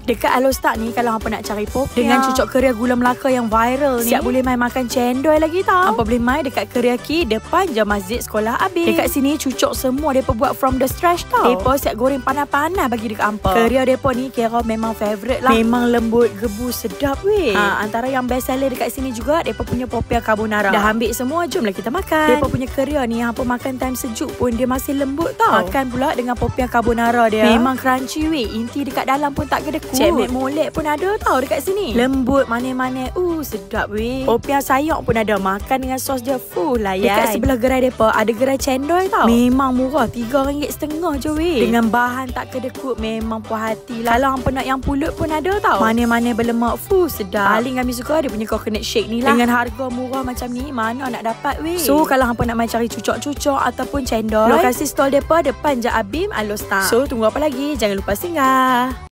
Dekat Alostak ni, kalau hampa nak cari popiah dengan cucuk keria gula Melaka yang viral ni, siap boleh mai makan cendol lagi tau. Hampa boleh mai dekat Keriaki depan je masjid sekolah Abid. Dekat sini cucuk semua depa buat from the scratch tau. Depa siap goreng panas-panas bagi dekat hampa. Keria depa ni kira memang favourite lah. Memang lembut, gebu, sedap weh. Antara yang best seller dekat sini juga depa punya popiah carbonara. Dah ambil semua, jomlah kita makan. Depa punya keria ni hampa makan time sejuk pun dia masih lembut tau. Makan pula dengan popiah carbonara dia. Memang crunchy weh. Inti dekat dalam pun tak kedekut. Cemek molek pun ada tau dekat sini. Lembut, manis-manis. Sedap weh. Popiah sayur pun ada. Makan dengan sos dia full layan. Dekat sebelah gerai depa ada gerai cendol tau. Memang murah, RM3.50 je weh. Dengan bahan tak kedekut, memang puas hati lah. Kalau hampa nak yang pulut pun ada tau. Manis-manis berlemak, sedap. Paling kami suka dia punya coconut shake ni lah. Dengan harga murah macam ni, mana nak dapat weh. So kalau hampa nak main cari cucuk-cucuk ataupun cendol, lokasi stall depa depan je Abim Alostak. So tunggu apa lagi? Jangan lupa singgah.